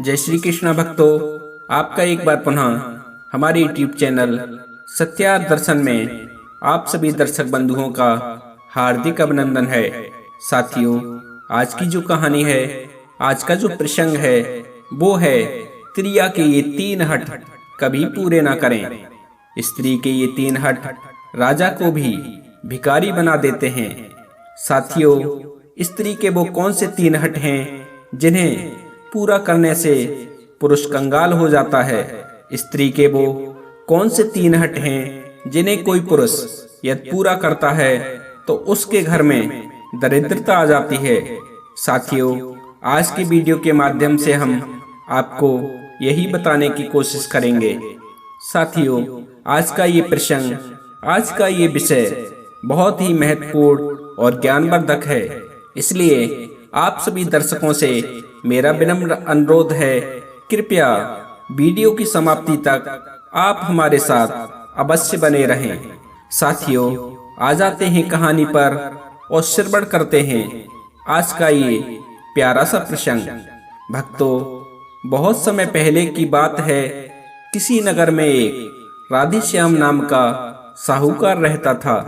जय श्री कृष्ण भक्तों, आपका एक बार पुनः हमारे यूट्यूब चैनल सत्यार्थ दर्शन में आप सभी दर्शक बंधुओं का हार्दिक अभिनंदन है। साथियों, आज की जो कहानी है, आज का जो प्रसंग है वो है त्रिया के ये 3 हठ कभी पूरे ना करें। स्त्री के ये 3 हठ राजा को भी भिखारी बना देते हैं। साथियों, स्त्री के वो कौन से 3 हठ हैं जिन्हें पूरा करने से पुरुष कंगाल हो जाता है? स्त्री के वो कौन से 3 हठ हैं जिन्हें कोई पुरुष यदि पूरा करता है तो उसके घर में दरिद्रता आ जाती है? साथियों, आज की वीडियो के माध्यम से हम आपको यही बताने की कोशिश करेंगे। साथियों, आज का ये प्रसंग, आज का ये विषय बहुत ही महत्वपूर्ण और ज्ञानवर्धक है। इसलिए आप सभी दर्शकों से मेरा विनम्र अनुरोध है, कृपया वीडियो की समाप्ति तक आप हमारे साथ अवश्य बने रहें। साथियों, आ जाते हैं कहानी पर और श्रवण करते हैं आज का ये प्यारा सा प्रसंग। भक्तों, बहुत समय पहले की बात है। किसी नगर में एक राधेश्याम नाम का साहूकार रहता था।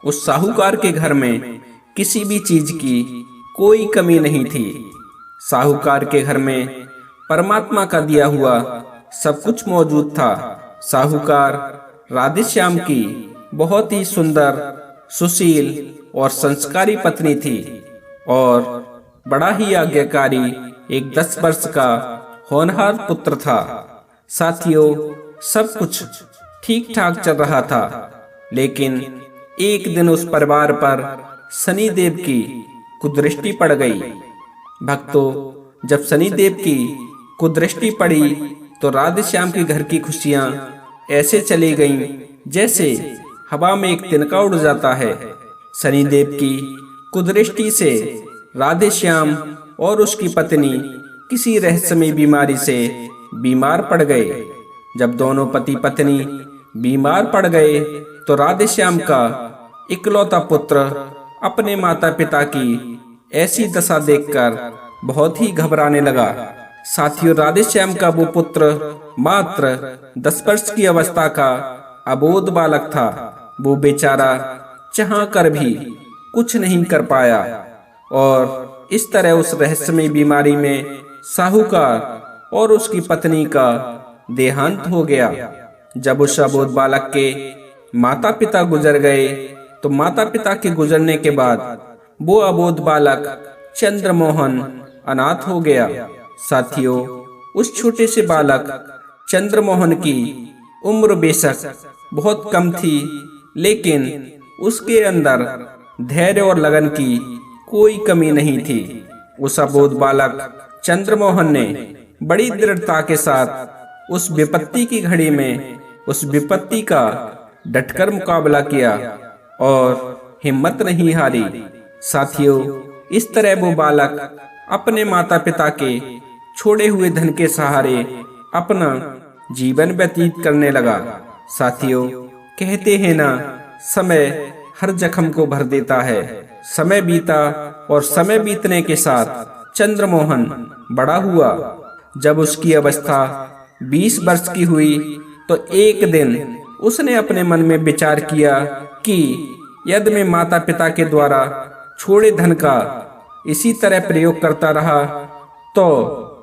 उस साहूकार के घर में किसी भी चीज की कोई कमी नहीं थी। साहूकार के घर में परमात्मा का दिया हुआ सब कुछ मौजूद था। साहूकार राधेश्याम की बहुत ही सुंदर, सुशील और संस्कारी पत्नी थी और बड़ा ही आज्ञाकारी एक 10 वर्ष का होनहार पुत्र था। साथियों, सब कुछ ठीक ठाक चल रहा था, लेकिन एक दिन उस परिवार पर शनिदेव की कुदृष्टि पड़ गई। भक्तों, जब शनिदेव की कुदृष्टि पड़ी तो राधेश्याम के घर की खुशियां ऐसे चली गईं जैसे हवा में एक तिनका उड़ जाता है। शनिदेव की कुदृष्टि से राधेश्याम और उसकी पत्नी किसी रहस्यमय बीमारी से बीमार पड़ गए। जब दोनों पति पत्नी बीमार पड़ गए तो राधेश्याम का इकलौता पुत्र अपने माता पिता की ऐसी दशा देखकर बहुत ही घबराने लगा। साथियों, राधेश्याम का वो पुत्र मात्र 10 वर्ष की अवस्था का अबोध बालक था। वो बेचारा चाह कर भी कुछ नहीं कर पाया और इस तरह उस रहस्यमय बीमारी में साहूकार और उसकी पत्नी का देहांत हो गया। जब उस अबोध बालक के माता पिता गुजर गए तो माता पिता के गुजरने के बाद वो अबोध बालक चंद्रमोहन अनाथ हो गया। साथियों, उस छोटे से बालक चंद्रमोहन की उम्र बेशक बहुत कम थी, लेकिन उसके अंदर धैर्य और लगन की कोई कमी नहीं थी। उस अबोध बालक चंद्रमोहन ने बड़ी दृढ़ता के साथ उस विपत्ति की घड़ी में उस विपत्ति का डटकर मुकाबला किया और हिम्मत नहीं हारी। साथियों, इस तरह वो बालक अपने माता पिता के छोड़े हुए धन के सहारे अपना जीवन व्यतीत करने लगा। साथियों, कहते हैं ना, समय हर जख्म को भर देता है। समय बीता और समय बीतने के साथ चंद्रमोहन बड़ा हुआ। जब उसकी अवस्था 20 वर्ष की हुई तो एक दिन उसने अपने मन में विचार किया कि यदि मैं माता पिता के द्वारा छोड़े धन का इसी तरह प्रयोग करता रहा तो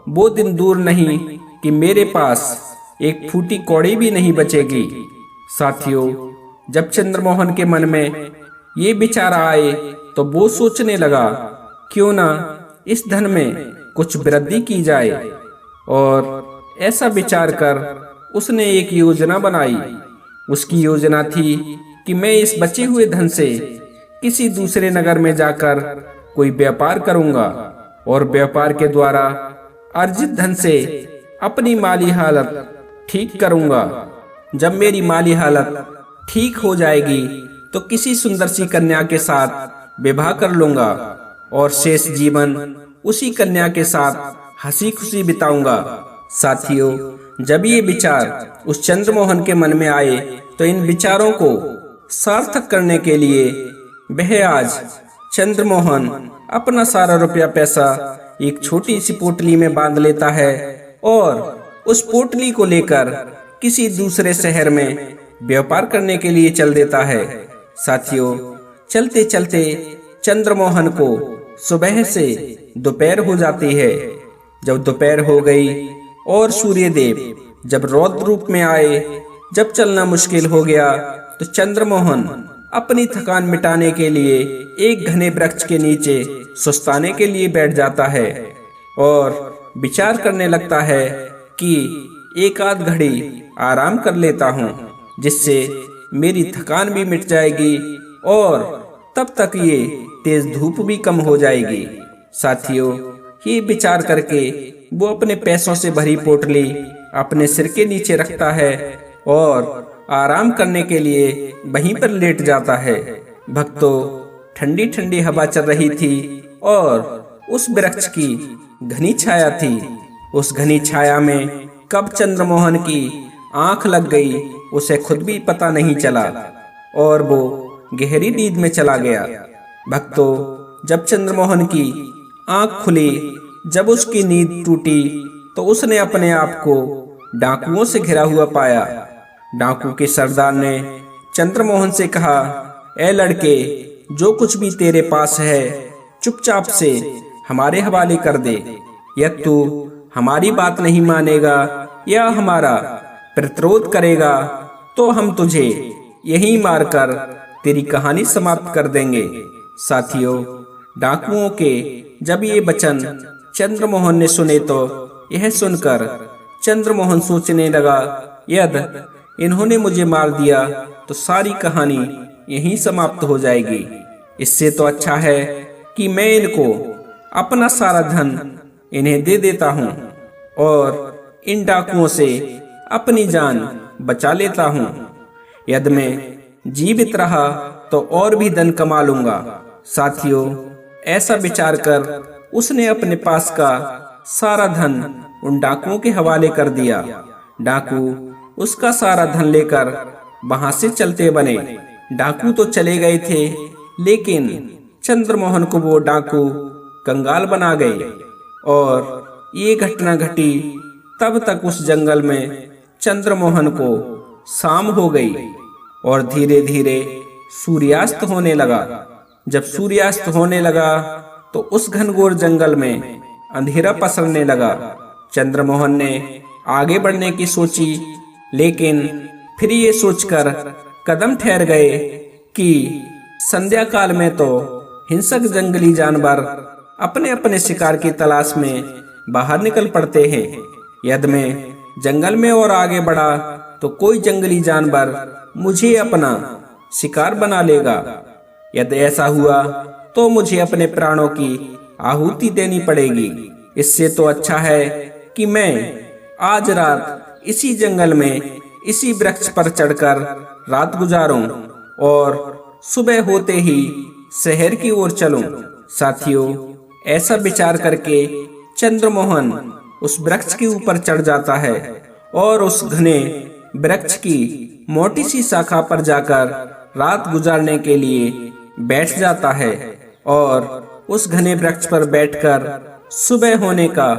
वो दिन दूर नहीं कि मेरे पास एक फूटी कौड़ी भी नहीं बचेगी। साथियों, जब चंद्रमोहन के मन में ये विचार आए तो वो सोचने लगा, क्यों ना इस धन में कुछ वृद्धि की जाए। और ऐसा विचार कर उसने एक योजना बनाई। उसकी योजना थी कि मैं इस बचे हुए धन से किसी दूसरे नगर में जाकर कोई व्यापार करूंगा और व्यापार के द्वारा अर्जित धन से अपनी माली हालत ठीक करूंगा। जब मेरी माली हालत ठीक हो जाएगी तो किसी सुंदर सी कन्या के साथ विवाह कर लूंगा और शेष जीवन उसी कन्या के साथ हंसी खुशी बिताऊंगा। साथियों, जब ये विचार उस चंद्रमोहन के मन में आए तो इन विचारों को सार्थक करने के लिए वह आज चंद्रमोहन अपना सारा रुपया पैसा एक छोटी सी पोटली में बांध लेता है और उस पोटली को लेकर किसी दूसरे शहर में व्यापार करने के लिए चल देता है। साथियों, चलते चलते चंद्रमोहन को सुबह से दोपहर हो जाती है। जब दोपहर हो गई और सूर्यदेव जब रौद्र रूप में आए, जब चलना मुश्किल हो गया, तो चंद्रमोहन अपनी थकान मिटाने के लिए एक घने वृक्ष के नीचे सुस्ताने के लिए बैठ जाता है और विचार करने लगता है कि एक आध घड़ी आराम कर लेता हूँ, जिससे मेरी थकान भी मिट जाएगी और तब तक ये तेज धूप भी कम हो जाएगी। साथियों, ये विचार करके वो अपने पैसों से भरी पोटली अपने सिर के नीचे रखता है और आराम करने के लिए वहीं पर लेट जाता है। भक्तों, ठंडी ठंडी हवा चल रही थी और उस वृक्ष की घनी छाया थी। उस घनी छाया में कब चंद्रमोहन की आंख लग गई, उसे खुद भी पता नहीं चला और वो गहरी नींद में चला गया। भक्तों, जब चंद्रमोहन की आंख खुली, जब उसकी नींद टूटी, तो उसने अपने आप को डाकुओं से घिरा हुआ पाया। डाकू के सरदार ने चंद्रमोहन से कहा, ए लड़के, जो कुछ भी तेरे पास है चुपचाप से हमारे हवाले कर दे। यदि तू हमारी बात नहीं मानेगा या हमारा प्रतिरोध करेगा तो हम तुझे यहीं मारकर तेरी कहानी समाप्त कर देंगे। साथियों, डाकुओं के जब ये वचन चंद्रमोहन ने सुने तो यह सुनकर चंद्रमोहन सोचने लगा, यदि इन्होंने मुझे मार दिया तो सारी कहानी यहीं समाप्त हो जाएगी। इससे तो अच्छा है कि मैं इनको अपना सारा धन इन्हें दे देता हूँ और इन डाकुओं से अपनी जान बचा लेता हूँ। यदि मैं जीवित रहा तो और भी धन कमा लूंगा। साथियों, ऐसा विचार कर उसने अपने पास का सारा धन उन डाकुओं के हवाले कर दिया। डाकू उसका सारा धन लेकर वहां से चलते बने। डाकू तो चले गए थे, लेकिन चंद्रमोहन को वो डाकू कंगाल बना गए और ये घटना घटी तब तक उस जंगल में चंद्रमोहन को शाम हो गई और धीरे धीरे सूर्यास्त होने लगा। जब सूर्यास्त होने लगा तो उस घनघोर जंगल में अंधेरा पसरने लगा। चंद्रमोहन ने आगे बढ़ने की सोची, लेकिन फिर ये सोचकर कदम ठहर गए कि संध्या काल में तो हिंसक जंगली जानवर अपने अपने शिकार की तलाश में बाहर निकल पड़ते हैं। यदि मैं जंगल में और आगे बढ़ा तो कोई जंगली जानवर मुझे अपना शिकार बना लेगा। यदि ऐसा हुआ तो मुझे अपने प्राणों की आहुति देनी पड़ेगी। इससे तो अच्छा है कि मैं आज रात इसी जंगल में इसी वृक्ष पर चढ़कर रात गुजारूं और सुबह होते ही शहर की ओर चलूं। साथियों, ऐसा विचार करके चंद्रमोहन उस वृक्ष के ऊपर चढ़ जाता है और उस घने वृक्ष की मोटी सी शाखा पर जाकर रात गुजारने के लिए बैठ जाता है और उस घने वृक्ष पर बैठकर सुबह होने का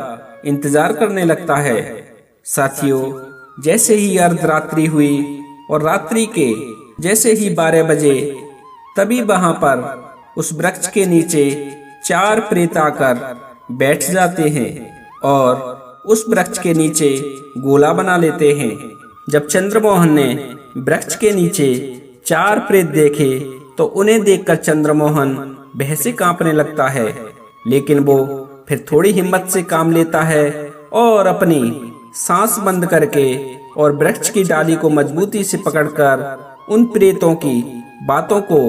इंतजार करने लगता है। साथियों, जैसे ही अर्धरात्रि हुई और रात्रि के जैसे ही 12 बजे, तभी वहां पर उस वृक्ष के नीचे 4 प्रेत आकर बैठ जाते हैं और उस वृक्ष के नीचे गोला बना लेते हैं। जब चंद्रमोहन ने वृक्ष के नीचे 4 प्रेत देखे तो उन्हें देखकर चंद्रमोहन भय से कांपने लगता है, लेकिन वो फिर थोड़ी हिम्मत से काम लेता है और अपनी सांस बंद करके और वृक्ष की डाली को मजबूती से पकड़कर उन प्रेतों की बातों को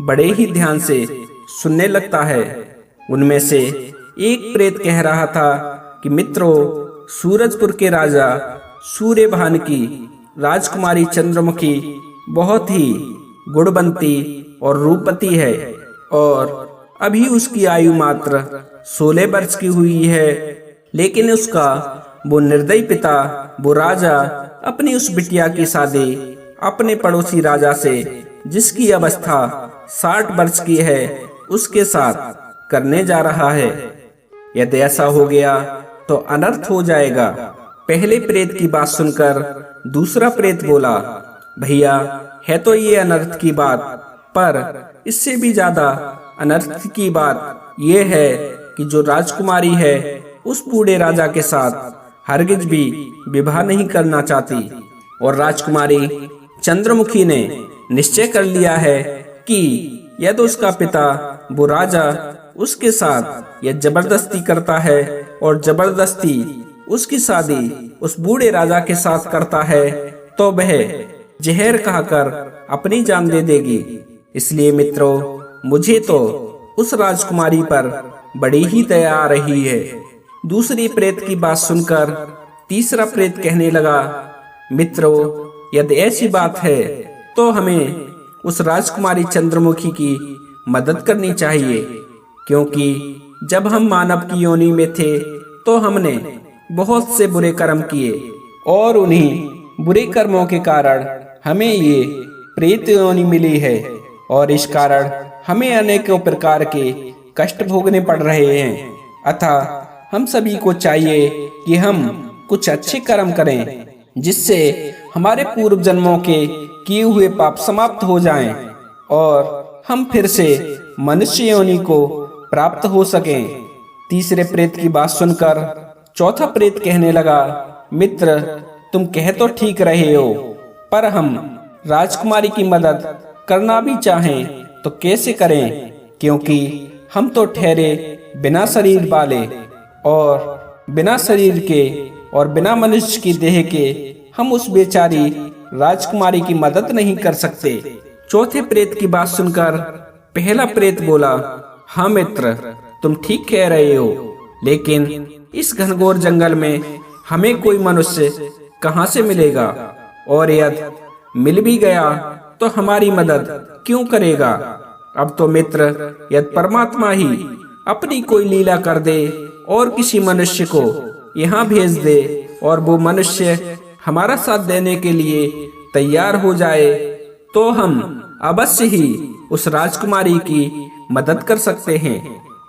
बड़े ही ध्यान से सुनने लगता है। उनमें से एक प्रेत कह रहा था कि मित्रों, सूरजपुर के राजा सूर्यभान की राजकुमारी चंद्रमुखी बहुत ही गुणवंती और रूपवती है और अभी उसकी आयु मात्र 16 वर्ष की हुई है, लेकिन उसका वो निर्दयी पिता, वो राजा, अपनी उस बिटिया की शादी अपने पड़ोसी राजा से, जिसकी अवस्था 60 वर्ष की है, उसके साथ करने जा रहा है। यदि ऐसा हो गया तो अनर्थ हो जाएगा। पहले प्रेत की बात सुनकर दूसरा प्रेत बोला, भैया है तो ये अनर्थ की बात, पर इससे भी ज्यादा अनर्थ की बात ये है कि जो राजकुमारी है उस बूढ़े राजा के साथ हरगिज भी विवाह नहीं करना चाहती, और राजकुमारी चंद्रमुखी ने निश्चय कर लिया है कि यदि उसका पिता वो राजा उसके साथ यह जबरदस्ती करता है और जबरदस्ती उसकी शादी उस बूढ़े राजा के साथ करता है तो वह जहर खाकर अपनी जान दे देगी। इसलिए मित्रों, मुझे तो उस राजकुमारी पर बड़ी ही दया आ रही है। दूसरी प्रेत की बात सुनकर तीसरा प्रेत कहने लगा, मित्रों यदि ऐसी बात है तो हमें उस राजकुमारी चंद्रमुखी की मदद करनी चाहिए, क्योंकि जब हम मानव की योनि में थे तो हमने बहुत से बुरे कर्म किए और उन्हीं बुरे कर्मों के कारण हमें ये प्रेत योनि मिली है, और इस कारण हमें अनेकों प्रकार के कष्ट भोगने पड़ रहे हैं। अतः हम सभी को चाहिए कि हम कुछ अच्छे कर्म करें जिससे हमारे पूर्व जन्मों के किए हुए पाप समाप्त हो जाएं और हम फिर से मनुष्य योनि को प्राप्त हो सकें। तीसरे प्रेत की बात सुनकर चौथा प्रेत कहने लगा, मित्र तुम कह तो ठीक रहे हो, पर हम राजकुमारी की मदद करना भी चाहें तो कैसे करें, क्योंकि हम तो ठहरे बिना शरीर वाले और बिना शरीर के और बिना मनुष्य की देह के हम उस बेचारी राजकुमारी की मदद नहीं कर सकते। चौथे प्रेत की बात सुनकर पहला प्रेत बोला, हाँ मित्र तुम ठीक कह रहे हो, लेकिन इस घनघोर जंगल में हमें कोई मनुष्य कहाँ से मिलेगा, और यदि मिल भी गया तो हमारी मदद क्यों करेगा। अब तो मित्र यदि परमात्मा ही अपनी कोई लीला कर दे और किसी मनुष्य को यहाँ भेज दे और वो मनुष्य हमारा साथ देने के लिए तैयार हो जाए तो हम अवश्य ही उस राजकुमारी की मदद कर सकते हैं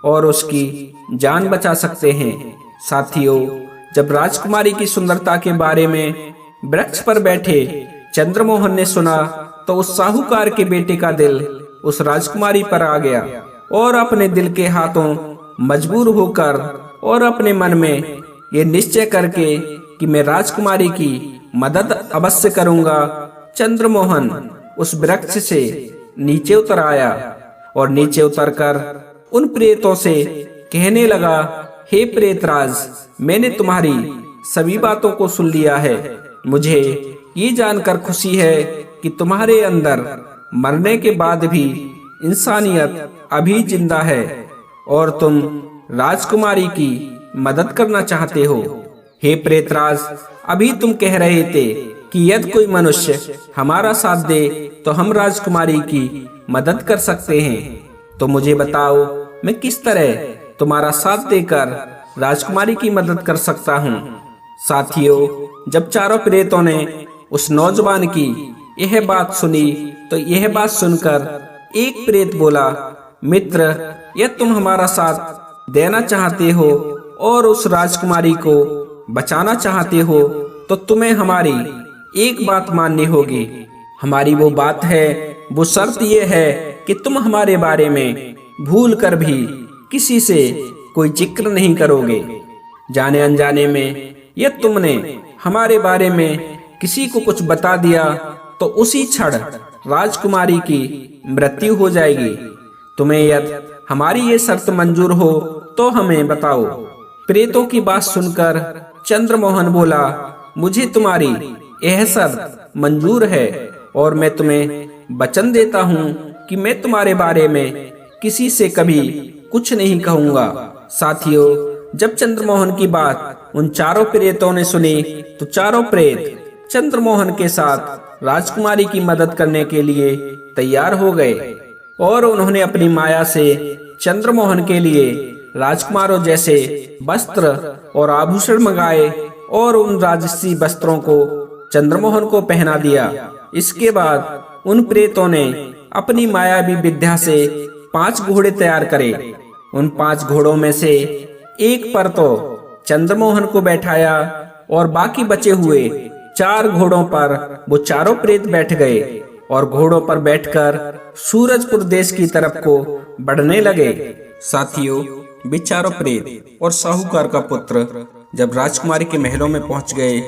और उसकी जान बचा सकते हैं। साथियों, जब राजकुमारी की सुंदरता के बारे में वृक्ष पर बैठे चंद्रमोहन ने सुना तो उस साहूकार के बेटे का दिल उस राजकुमारी पर आ गया और अपने दिल के हाथों मजबूर होकर और अपने मन में ये निश्चय करके कि मैं राजकुमारी की मदद अवश्य करूंगा, चंद्रमोहन उस वृक्ष से नीचे उतर आया और नीचे उतरकर उन प्रेतों से कहने लगा, हे प्रेतराज, मैंने तुम्हारी सभी बातों को सुन लिया है। मुझे ये जानकर खुशी है कि तुम्हारे अंदर मरने के बाद भी इंसानियत अभी जिंदा है और तुम राजकुमारी की मदद करना चाहते हो। हे प्रेतराज, अभी तुम कह रहे थे कि यदि कोई मनुष्य हमारा साथ दे तो हम राजकुमारी की मदद कर सकते हैं, तो मुझे बताओ मैं किस तरह तुम्हारा साथ देकर राजकुमारी की मदद कर सकता हूँ। साथियों, जब चारों प्रेतों ने उस नौजवान की यह बात सुनी तो यह बात सुनकर एक प्रेत बोला, मित्र यदि तुम हमारा साथ देना चाहते हो और उस राजकुमारी को बचाना चाहते हो तो तुम्हें हमारी एक बात माननी होगी। हमारी वो बात है, वो शर्त ये है कि तुम हमारे बारे में भूल कर भी किसी से कोई जिक्र नहीं करोगे। जाने अनजाने में यदि तुमने हमारे बारे में किसी को कुछ बता दिया तो उसी क्षण राजकुमारी की मृत्यु हो जाएगी। तुम्हें यदि हमारी ये शर्त मंजूर हो तो हमें बताओ। प्रेतों की बात सुनकर चंद्रमोहन बोला, मुझे तुम्हारी यह शर्त मंजूर है और मैं तुम्हें वचन देता हूँ कि मैं तुम्हारे बारे में किसी से कभी कुछ नहीं कहूँगा। साथियों, जब चंद्रमोहन की बात उन चारों प्रेतों ने सुनी तो चारों प्रेत चंद्रमोहन के साथ राजकुमारी की मदद करने के लिए तैयार हो गए और उन्होंने अपनी माया से चंद्रमोहन के लिए राजकुमारों जैसे वस्त्र और आभूषण मंगाए और उन राजसी वस्त्रों को चंद्रमोहन को पहना दिया। इसके बाद उन प्रेतों ने अपनी मायावी विद्या से 5 घोड़े तैयार करे। उन 5 घोड़ों में से एक पर तो चंद्रमोहन को बैठाया और बाकी बचे हुए 4 घोड़ों पर वो चारों प्रेत बैठ गए और घोड़ों पर बैठकर सूरजपुर देश की तरफ को बढ़ने लगे। साथियों, वे चारों प्रेत और साहूकार का पुत्र जब राजकुमारी के महलों में पहुंच गए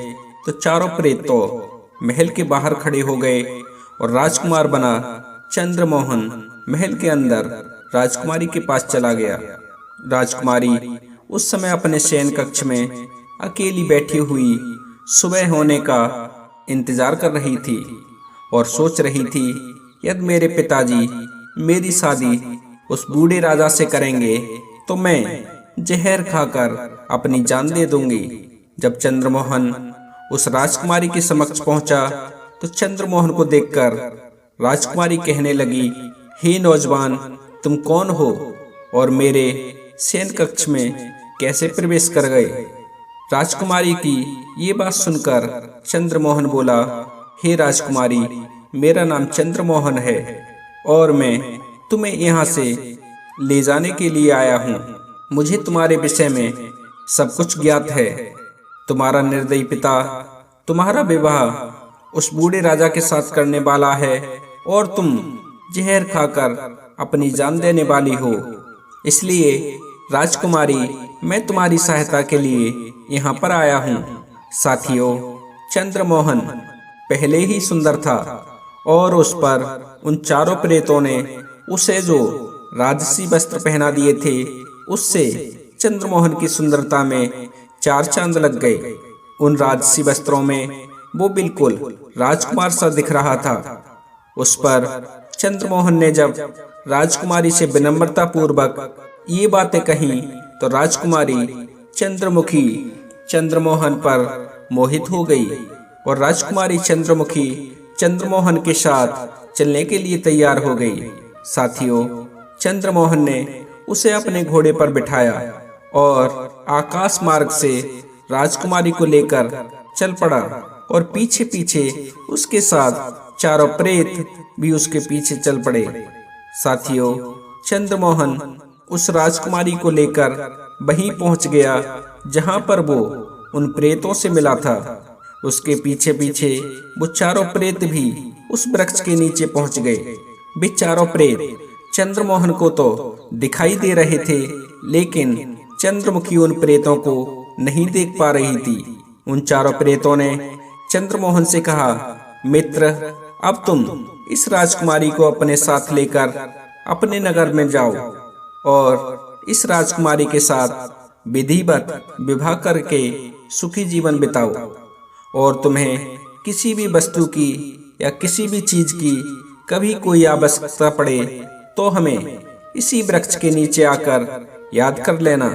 तो चारों प्रेत तो महल के बाहर खड़े हो गए और राजकुमार बना चंद्रमोहन महल के अंदर राजकुमारी के पास चला गया। राजकुमारी उस समय अपने शयन कक्ष में अकेली बैठी हुई सुबह होने का इंतजार कर रही थी और सोच रही थी, यदि मेरे पिताजी मेरी शादी उस बूढ़े राजा से करेंगे तो मैं जहर खाकर अपनी जान दे दूंगी। जब चंद्रमोहन उस राजकुमारी के समक्ष पहुंचा तो चंद्रमोहन को देखकर राजकुमारी कहने लगी, हे नौजवान, तुम कौन हो और मेरे शयन कक्ष में कैसे प्रवेश कर गए? राजकुमारी की ये बात सुनकर चंद्रमोहन बोला, हे राजकुमारी, मेरा नाम चंद्रमोहन है और मैं तुम्हें यहाँ से ले जाने के लिए आया हूँ। मुझे तुम्हारे विषय में सब कुछ ज्ञात है। तुम्हारा निर्दयी पिता तुम्हारा विवाह उस बूढ़े राजा के साथ करने वाला है और तुम जहर खाकर अपनी जान देने वाली हो। इसलिए राजकुमारी, मैं तुम्हारी सहायता के लिए यहाँ पर आया हूँ। साथियों, चंद्रमोहन पहले ही सुंदर था और उस पर उन चारों प्रेतों ने उसे जो राजसी वस्त्र पहना दिए थे, उससे चंद्रमोहन की सुंदरता में 4 चांद लग गए। उन राजसी वस्त्रों में वो बिल्कुल राजकुमार सा दिख रहा था। उस पर चंद्रमोहन ने जब राजकुमारी से विनम्रता पूर्वक ये बातें कही तो राजकुमारी चंद्रमुखी चंद्रमोहन पर मोहित हो गई और राजकुमारी चंद्रमुखी चंद्रमोहन के साथ चलने के लिए तैयार हो गई। साथियों, चंद्रमोहन ने उसे अपने घोड़े पर बिठाया और आकाश मार्ग से राजकुमारी को लेकर चल पड़ा और पीछे पीछे उसके साथ चारों प्रेत भी उसके पीछे चल पड़े। साथियों, चंद्रमोहन उस राजकुमारी को लेकर वहीं पहुंच गया जहां पर वो उन प्रेतों से मिला था। उसके पीछे पीछे वो चारों प्रेत भी उस वृक्ष के नीचे पहुंच गए। वे चारों प्रेत चंद्रमोहन को तो दिखाई दे रहे थे, लेकिन चंद्रमुखी उन प्रेतों को नहीं देख पा रही थी। उन चारों प्रेतों ने चंद्रमोहन से कहा, मित्र, अब तुम इस राजकुमारी को अपने साथ लेकर अपने नगर में जाओ और इस राजकुमारी के साथ विधिवत विवाह करके सुखी जीवन बिताओ और तुम्हें किसी भी वस्तु की या किसी भी चीज की कभी कोई आवश्यकता पड़े तो हमें इसी वृक्ष के नीचे आकर याद कर लेना।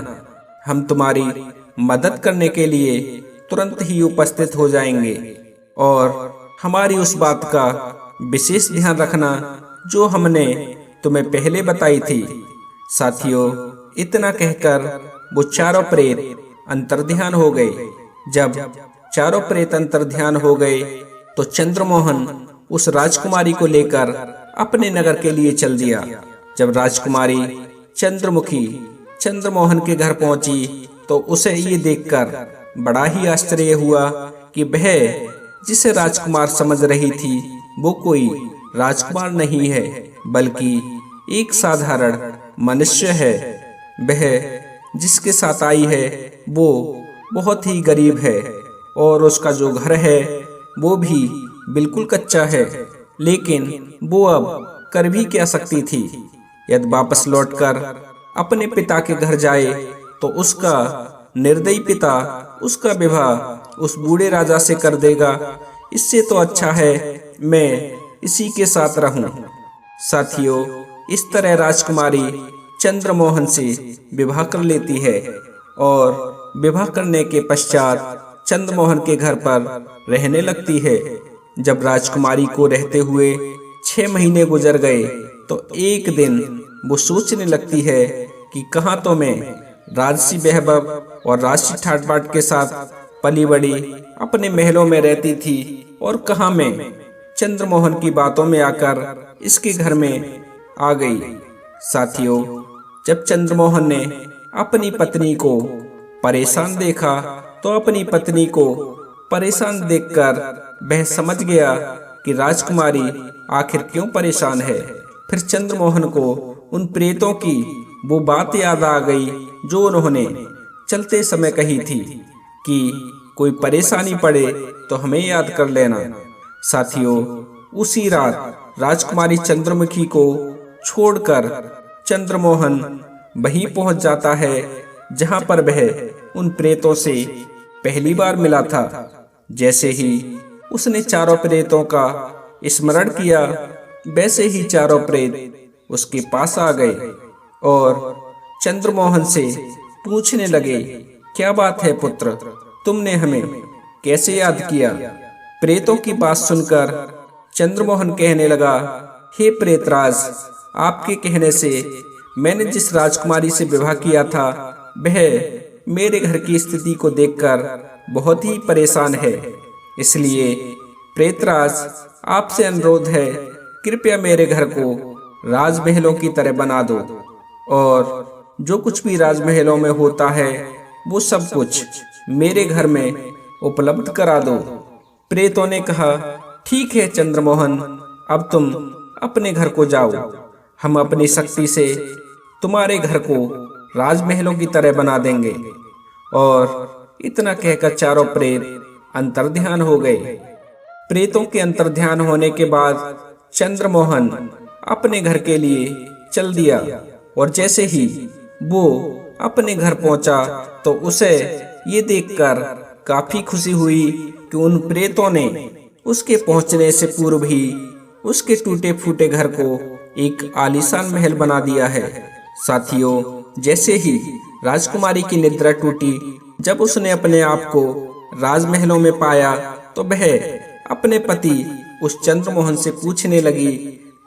हम तुम्हारी मदद करने के लिए तुरंत ही उपस्थित हो जाएंगे और हमारी उस बात का विशेष ध्यान रखना जो हमने तुम्हें पहले बताई थी। साथियों, इतना कहकर वो चारों प्रेत अंतर्ध्यान हो गए। जब चारों प्रेत अंतर्ध्यान हो गए तो चंद्रमोहन उस राजकुमारी को लेकर अपने नगर के लिए चल दिया। जब राजकुमारी चंद्रमुखी चंद्रमोहन के घर पहुंची तो उसे ये देखकर बड़ा ही आश्चर्य हुआ कि वह जिसे राजकुमार समझ रही थी वो कोई राजकुमार नहीं है, बल्कि एक साधारण मनुष्य है। वह जिसके साथ आई है वो बहुत ही गरीब है और उसका जो घर है वो भी बिल्कुल कच्चा है, लेकिन वो अब कर भी क्या सकती थी। यदि वापस लौटकर अपने पिता के घर जाए तो उसका निर्दयी पिता उसका विवाह उस बूढ़े राजा से कर देगा। इससे तो अच्छा है मैं इसी के साथ रहूं। साथियों, इस तरह राजकुमारी चंद्रमोहन से विवाह कर लेती है और विवाह करने के पश्चात चंद्रमोहन के घर पर रहने लगती है। जब राजकुमारी को रहते हुए 6 महीने गुजर गए तो एक दिन वो सोचने लगती है कि कहाँ तो मैं राजसी वैभव और राजसी ठाट बाट के साथ पली बड़ी अपने महलों में रहती थी और कहाँ मैं चंद्रमोहन की बातों में आकर इसके घर में आ गई। साथियों, जब चंद्रमोहन ने अपनी पत्नी को परेशान देखा तो अपनी पत्नी को परेशान देखकर वह समझ गया कि राजकुमारी आखिर क्यों परेशान है। फिर चंद्रमोहन को उन प्रेतों की वो बात याद आ गई जो उन्होंने चलते समय कही थी कि कोई परेशानी पड़े तो हमें याद कर लेना। साथियों, उसी रात राजकुमारी चंद्रमुखी को छोड़कर चंद्रमोहन वहीं पहुंच जाता है जहां पर वह उन प्रेतों से पहली बार मिला था। जैसे ही उसने चारों प्रेतों का स्मरण किया, वैसे ही चारों प्रेत उसके पास आ गए और चंद्रमोहन से पूछने लगे, क्या बात है पुत्र, तुमने हमें कैसे याद किया? प्रेतों की बात सुनकर चंद्रमोहन कहने लगा, हे प्रेतराज, आपके कहने से मैंने जिस राजकुमारी से विवाह किया था वह मेरे घर की स्थिति को देखकर बहुत ही परेशान है। इसलिए प्रेतराज, आपसे अनुरोध है, कृपया मेरे घर को राजमहलों की तरह बना दो और जो कुछ भी राजमहलों में होता है वो सब कुछ मेरे घर में उपलब्ध करा दो। प्रेतों ने कहा, ठीक है चंद्रमोहन, अब तुम अपने घर को जाओ, हम अपनी शक्ति से तुम्हारे घर को राजमहलों की तरह बना देंगे। और इतना कहकर चारों प्रेत अंतर्ध्यान हो गए। प्रेतों के अंतर्ध्यान होने के बाद चंद्रमोहन अपने घर के लिए चल दिया और जैसे ही वो अपने घर पहुंचा तो उसे ये देखकर काफी खुशी हुई कि उन प्रेतों ने उसके पहुंचने से पूर्व ही उसके टूटे फूटे घर को एक आलीशान महल बना दिया है। साथियों, जैसे ही राजकुमारी की निद्रा टूटी, जब उसने अपने आप को राजमहलों में पाया तो वह अपने पति उस चंद्रमोहन से पूछने लगी,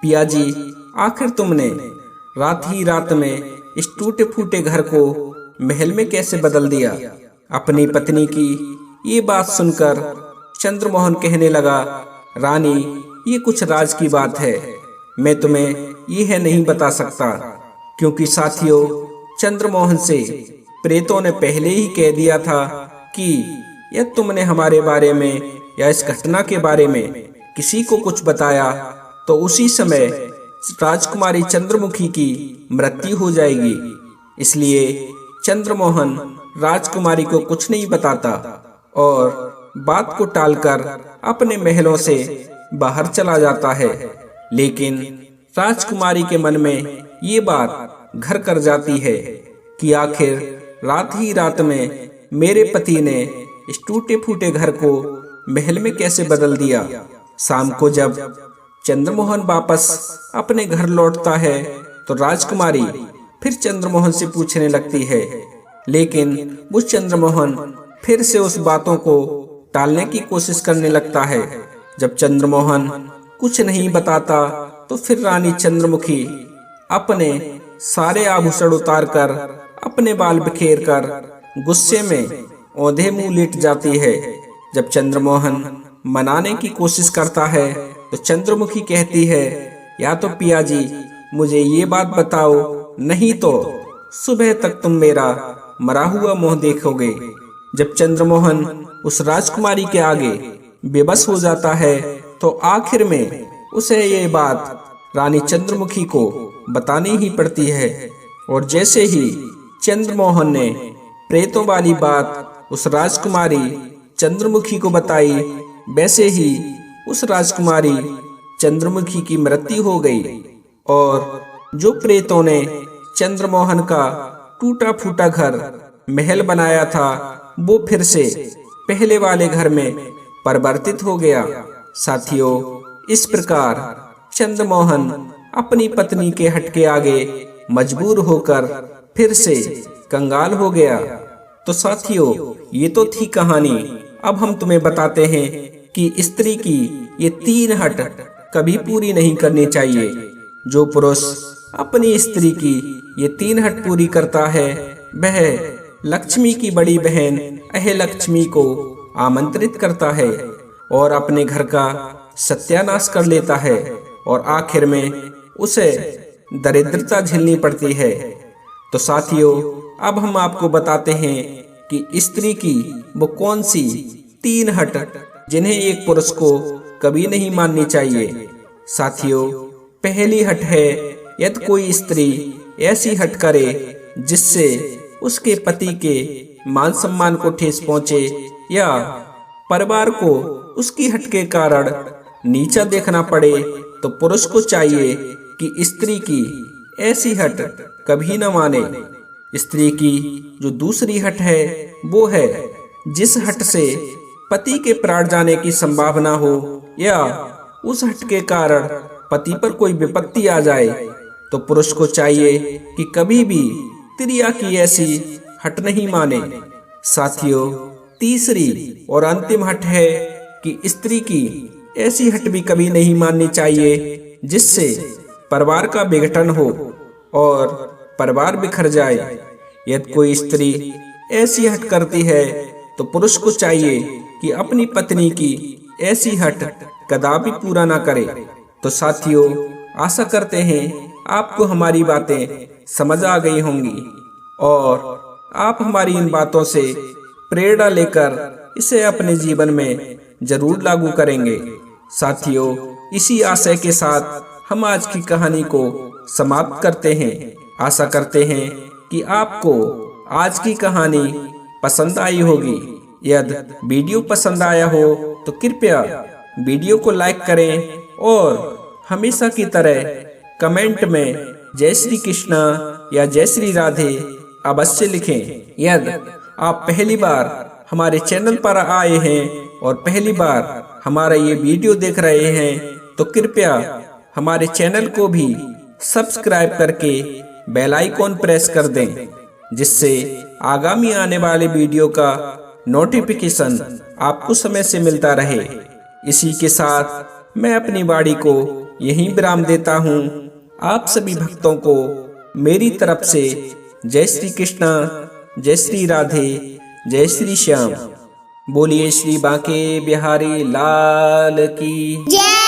पियाजी, आखिर तुमने रात ही रात में इस टूटे फूटे घर को महल में कैसे बदल दिया? अपनी पत्नी की ये बात सुनकर चंद्रमोहन कहने लगा, रानी, ये कुछ राज की बात है, मैं तुम्हें यह नहीं बता सकता, क्योंकि साथियों, चंद्रमोहन से प्रेतों ने पहले ही कह दिया था कि यदि तुमने हमारे बारे में या इस घटना के बारे में किसी को कुछ बताया तो उसी समय राजकुमारी चंद्रमुखी की मृत्यु हो जाएगी। इसलिए चंद्रमोहन राजकुमारी को कुछ नहीं बताता और बात को टालकर अपने महलों से बाहर चला जाता है। लेकिन राजकुमारी के मन में ये बात घर कर जाती है कि आखिर रात ही रात में मेरे पति ने इस टूटे फूटे घर को महल में कैसे बदल दिया। शाम को जब चंद्रमोहन वापस अपने घर लौटता है तो राजकुमारी फिर चंद्रमोहन से पूछने लगती है, लेकिन वो चंद्रमोहन फिर से उस बातों को टालने की कोशिश करने लगता है। जब चंद्रमोहन कुछ नहीं बताता तो फिर रानी चंद्रमुखी अपने सारे आभूषण उतारकर अपने बाल बिखेर कर गुस्से में औंधे मुंह लेट जाती है। जब चंद्रमोहन मनाने की कोशिश करता है तो चंद्रमुखी कहती है, या तो पियाजी मुझे ये बात बताओ, नहीं तो सुबह तक तुम मेरा मरा हुआ मुंह देखोगे। जब चंद्रमोहन उस राजकुमारी के आगे बेबस हो जाता है तो आखिर में उसे ये बात रानी चंद्रमुखी को बतानी ही पड़ती है। और जैसे ही चंद्रमोहन ने प्रेतों वाली बात उस राजकुमारी चंद्रमुखी को बताई, वैसे ही उस राजकुमारी चंद्रमुखी की मृत्यु हो गई और जो प्रेतों ने चंद्रमोहन का टूटा फूटा घर महल बनाया था वो फिर से पहले वाले घर में परिवर्तित हो गया। साथियों, इस प्रकार चंद्रमोहन अपनी पत्नी के हट के आगे मजबूर होकर फिर से कंगाल हो गया। तो साथियों, ये तो थी कहानी। अब हम तुम्हें बताते हैं कि स्त्री की ये 3 हट कभी पूरी नहीं करनी चाहिए। जो पुरुष अपनी स्त्री की ये 3 हट पूरी करता है वह लक्ष्मी की बड़ी बहन अहलक्ष्मी को आमंत्रित करता है और अपने घर का सत्यानाश कर लेता है और आखिर में उसे दरिद्रता झेलनी पड़ती है। तो साथियों, अब हम आपको बताते हैं कि स्त्री की वो कौन सी 3 हट जिन्हें एक पुरुष को कभी नहीं माननी चाहिए। साथियों, पहली हट है, यदि कोई स्त्री ऐसी हट करे जिससे उसके पति के मान सम्मान को ठेस पहुंचे या परिवार को उसकी हट के कारण नीचा देखना पड़े, तो पुरुष को चाहिए कि स्त्री की ऐसी हट कभी न माने। स्त्री की जो दूसरी हट है वो है, जिस हट से पति के प्राण जाने की संभावना हो या उस हट के कारण पति पर कोई विपत्ति आ जाए, तो पुरुष को चाहिए कि कभी भी स्त्रियां की ऐसी हट नहीं माने। साथियों, तीसरी और अंतिम हट है कि स्त्री की ऐसी हट भी कभी नहीं माननी चाहिए जिससे परिवार का विघटन हो और परिवार बिखर जाए। यदि कोई स्त्री ऐसी हट करती है तो पुरुष को चाहिए कि अपनी पत्नी की ऐसी हट कदापि पूरा ना करे। तो साथियों, आशा करते हैं आपको हमारी बातें समझ आ गई होंगी और आप हमारी इन बातों से प्रेरणा लेकर इसे अपने जीवन में जरूर लागू करेंगे। साथियों, इसी आशय के साथ हम आज की कहानी को समाप्त करते हैं। आशा करते हैं कि आपको आज की कहानी पसंद आई होगी। यदि वीडियो पसंद आया हो तो कृपया वीडियो को लाइक करें और हमेशा की तरह कमेंट में जय श्री कृष्णा या जय श्री राधे अवश्य लिखें। यदि आप पहली बार हमारे चैनल पर आए हैं और पहली बार हमारा ये वीडियो देख रहे हैं तो कृपया हमारे चैनल को भी सब्सक्राइब करके बेल आइकॉन प्रेस कर दें, जिससे आगामी आने वाले वीडियो का नोटिफिकेशन आपको समय से मिलता रहे। इसी के साथ मैं अपनी वाणी को यहीं विराम देता हूँ। आप सभी भक्तों को मेरी तरफ से जय श्री कृष्णा, जय श्री राधे, जय श्री श्याम। बोलिए श्री बांके बिहारी लाल की जय।